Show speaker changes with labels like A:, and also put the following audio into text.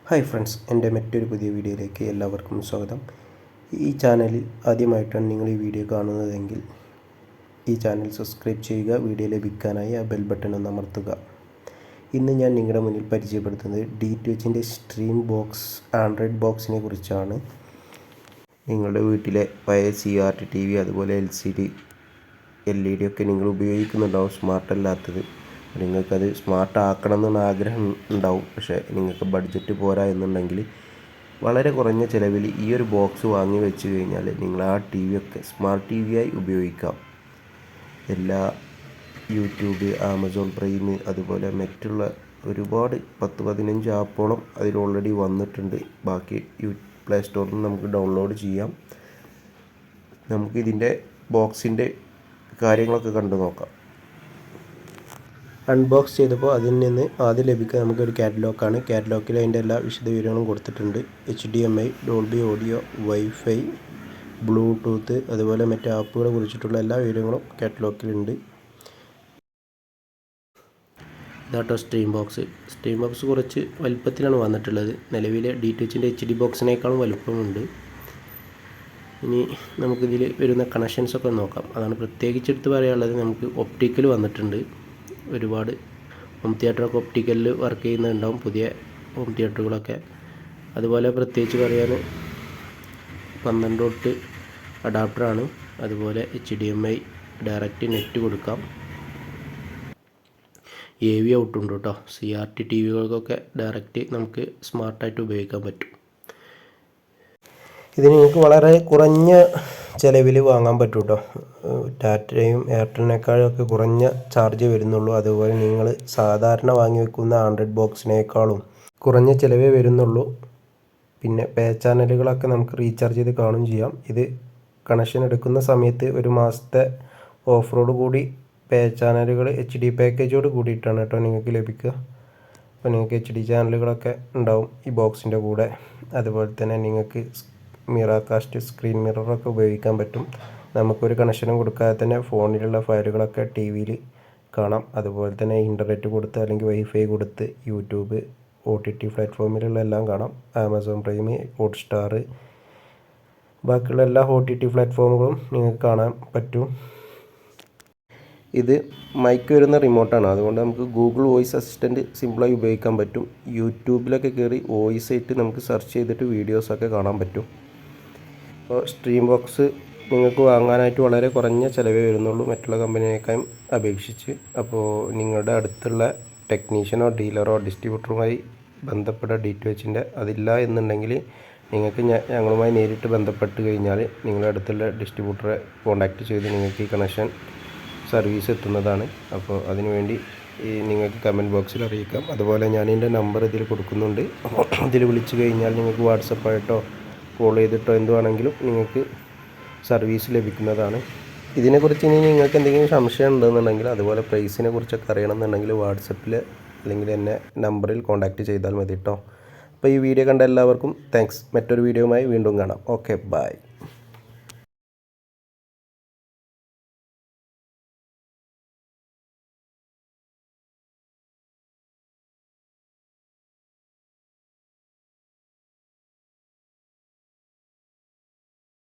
A: Hi friends, എൻ്റെ മറ്റൊരു പുതിയ വീഡിയോയിലേക്ക് എല്ലാവർക്കും സ്വാഗതം. ഈ ചാനലിൽ ആദ്യമായിട്ടാണ് നിങ്ങൾ ഈ വീഡിയോ കാണുന്നതെങ്കിൽ ഈ ചാനൽ സബ്സ്ക്രൈബ് ചെയ്യുക. വീഡിയോ ലഭിക്കാനായി ആ ബെൽ ബട്ടൺ ഒന്ന് അമർത്തുക. ഇന്ന് ഞാൻ നിങ്ങളുടെ മുന്നിൽ പരിചയപ്പെടുത്തുന്നത് DTHൻ്റെ സ്ട്രീം ബോക്സ് ആൻഡ്രോയിഡ് ബോക്സിനെ കുറിച്ചാണ്. നിങ്ങളുടെ വീട്ടിലെ പഴയ CRT TV അതുപോലെ LCD LED ഒക്കെ നിങ്ങൾ ഉപയോഗിക്കുന്നുണ്ടാവും, സ്മാർട്ട് അല്ലാത്തത്. നിങ്ങൾക്കത് സ്മാർട്ട് ആക്കണം എന്നുള്ള ആഗ്രഹം ഉണ്ടാവും. പക്ഷേ നിങ്ങൾക്ക് ബഡ്ജറ്റ് പോരാ എന്നുണ്ടെങ്കിൽ വളരെ കുറഞ്ഞ ചിലവിൽ ഈ ഒരു ബോക്സ് വാങ്ങി വെച്ച് കഴിഞ്ഞാൽ നിങ്ങൾ ആ TV ഒക്കെ സ്മാർട്ട് TV ആയി ഉപയോഗിക്കാം. എല്ലാ യൂട്യൂബ്, ആമസോൺ പ്രൈം അതുപോലെ മറ്റുള്ള ഒരുപാട് 10-15 ആപ്പോളം അതിൽ ഓൾറെഡി വന്നിട്ടുണ്ട്. ബാക്കി പ്ലേ സ്റ്റോറിൽ നിന്ന് നമുക്ക് ഡൗൺലോഡ് ചെയ്യാം. നമുക്കിതിൻ്റെ ബോക്സിൻ്റെ കാര്യങ്ങളൊക്കെ കണ്ടു നോക്കാം. അൺബോക്സ് ചെയ്തപ്പോൾ അതിൽ നിന്ന് ആദ്യം ലഭിക്കുക നമുക്കൊരു കാറ്റലോഗാണ്. കാറ്റലോഗിൽ അതിൻ്റെ എല്ലാ വിശദവിവരങ്ങളും കൊടുത്തിട്ടുണ്ട്. HDMI, Dolby audio, wifi, Bluetooth അതുപോലെ മറ്റ് ആപ്പുകളെ കുറിച്ചിട്ടുള്ള എല്ലാ വിവരങ്ങളും കാറ്റലോഗിലുണ്ട്. ഇതാട്ടോ സ്ട്രീം ബോക്സ്. സ്ട്രീം ബോക്സ് കുറച്ച് വലുപ്പത്തിലാണ് വന്നിട്ടുള്ളത്. നിലവിലെ DTHൻ്റെ HD ബോക്സിനേക്കാളും വലുപ്പമുണ്ട്. ഇനി നമുക്കിതിൽ വരുന്ന കണക്ഷൻസൊക്കെ നോക്കാം. അതാണ് പ്രത്യേകിച്ച് എടുത്ത് പറയാനുള്ളത്. നമുക്ക് ഒപ്റ്റിക്കൽ വന്നിട്ടുണ്ട്. ഒരുപാട് ഹോം തിയേറ്ററൊക്കെ ഒപ്റ്റിക്കലിൽ വർക്ക് ചെയ്യുന്നുണ്ടാവും, പുതിയ ഹോം തിയേറ്ററുകളൊക്കെ. അതുപോലെ പ്രത്യേകിച്ച് പറയാൻ 12 വോൾട്ട് അഡാപ്റ്ററാണ്. അതുപോലെ HDMI ഡയറക്റ്റ് നെറ്റ് കൊടുക്കാം. AV ഔട്ടുണ്ട് കേട്ടോ. CRT TVകൾക്കൊക്കെ ഡയറക്റ്റ് നമുക്ക് സ്മാർട്ടായിട്ട് ഉപയോഗിക്കാൻ പറ്റും. ഇത് നിങ്ങൾക്ക് വളരെ കുറഞ്ഞ ചിലവിൽ വാങ്ങാൻ പറ്റും കേട്ടോ. ടാറ്റയും എയർടെലിനേക്കാളൊക്കെ കുറഞ്ഞ ചാർജ് വരുന്നുള്ളൂ. അതുപോലെ നിങ്ങൾ സാധാരണ വാങ്ങി വെക്കുന്ന ആൻഡ്രോയിഡ് ബോക്സിനേക്കാളും കുറഞ്ഞ ചിലവേ വരുന്നുള്ളൂ. പിന്നെ പേ ചാനലുകളൊക്കെ നമുക്ക് റീചാർജ് ചെയ്ത് കാണുകയും ചെയ്യാം. ഇത് കണക്ഷൻ എടുക്കുന്ന സമയത്ത് ഒരു മാസത്തെ ഓഫറോട് കൂടി പേ ചാനലുകൾ HD പാക്കേജോട് കൂടിയിട്ടാണ് കേട്ടോ നിങ്ങൾക്ക് ലഭിക്കുക. അപ്പോൾ നിങ്ങൾക്ക് HD ചാനലുകളൊക്കെ ഉണ്ടാവും ഈ ബോക്സിൻ്റെ കൂടെ. അതുപോലെ തന്നെ നിങ്ങൾക്ക് മിറർകാസ്റ്റ് സ്ക്രീൻ മിററൊക്കെ ഉപയോഗിക്കാൻ പറ്റും. നമുക്കൊരു കണക്ഷനും കൊടുക്കാതെ തന്നെ ഫോണിലുള്ള ഫയലുകളൊക്കെ TVയിൽ കാണാം. അതുപോലെ തന്നെ ഇൻ്റർനെറ്റ് കൊടുത്ത് അല്ലെങ്കിൽ വൈഫൈ കൊടുത്ത് യൂട്യൂബ്, OTT പ്ലാറ്റ്ഫോമിലുള്ള എല്ലാം കാണാം. ആമസോൺ പ്രൈം, ഹോട്ട്സ്റ്റാർ, ബാക്കിയുള്ള എല്ലാ OTT പ്ലാറ്റ്ഫോമുകളും നിങ്ങൾക്ക് കാണാൻ പറ്റും. ഇത് മൈക്ക് വരുന്ന റിമോട്ടാണ്. അതുകൊണ്ട് നമുക്ക് ഗൂഗിൾ വോയിസ് അസിസ്റ്റൻറ്റ് സിമ്പിളായി ഉപയോഗിക്കാൻ പറ്റും. യൂട്യൂബിലൊക്കെ കയറി വോയിസ് ആയിട്ട് നമുക്ക് സെർച്ച് ചെയ്തിട്ട് വീഡിയോസൊക്കെ കാണാൻ പറ്റും. അപ്പോൾ സ്ട്രീം ബോക്സ് നിങ്ങൾക്ക് വാങ്ങാനായിട്ട് വളരെ കുറഞ്ഞ ചിലവേ വരുന്നുള്ളൂ മറ്റുള്ള കമ്പനിയേക്കാളും അപേക്ഷിച്ച്. അപ്പോൾ നിങ്ങളുടെ അടുത്തുള്ള ടെക്നീഷ്യനോ ഡീലറോ ഡിസ്ട്രിബ്യൂട്ടറുമായി ബന്ധപ്പെട്ട DTHൻ്റെ അതില്ല എന്നുണ്ടെങ്കിൽ നിങ്ങൾക്ക് ഞങ്ങളുമായി നേരിട്ട് ബന്ധപ്പെട്ട് കഴിഞ്ഞാൽ നിങ്ങളുടെ അടുത്തുള്ള ഡിസ്ട്രിബ്യൂട്ടറെ കോൺടാക്റ്റ് ചെയ്ത് നിങ്ങൾക്ക് ഈ കണക്ഷൻ സർവീസ് എത്തുന്നതാണ്. അപ്പോൾ അതിനുവേണ്ടി നിങ്ങൾക്ക് കമൻറ്റ് ബോക്സിൽ അറിയിക്കാം. അതുപോലെ ഞാൻ എൻ്റെ നമ്പർ ഇതിൽ കൊടുക്കുന്നുണ്ട്. ഇതിൽ വിളിച്ചു കഴിഞ്ഞാൽ നിങ്ങൾക്ക് വാട്സപ്പായിട്ടോ കോൾ ചെയ്തിട്ടോ എന്തുവാണെങ്കിലും നിങ്ങൾക്ക് സർവീസ് ലഭിക്കുന്നതാണ്. ഇതിനെക്കുറിച്ച് ഇനി നിങ്ങൾക്ക് എന്തെങ്കിലും സംശയം ഉണ്ടെന്നുണ്ടെങ്കിൽ അതുപോലെ പ്രൈസിനെ കുറിച്ചൊക്കെ അറിയണമെന്നുണ്ടെങ്കിൽ വാട്സപ്പിൽ അല്ലെങ്കിൽ എന്നെ നമ്പറിൽ കോൺടാക്റ്റ് ചെയ്താൽ മതി കേട്ടോ. അപ്പോൾ ഈ വീഡിയോ കണ്ട എല്ലാവർക്കും താങ്ക്സ്. മറ്റൊരു വീഡിയോയുമായി വീണ്ടും കാണാം. Okay, by.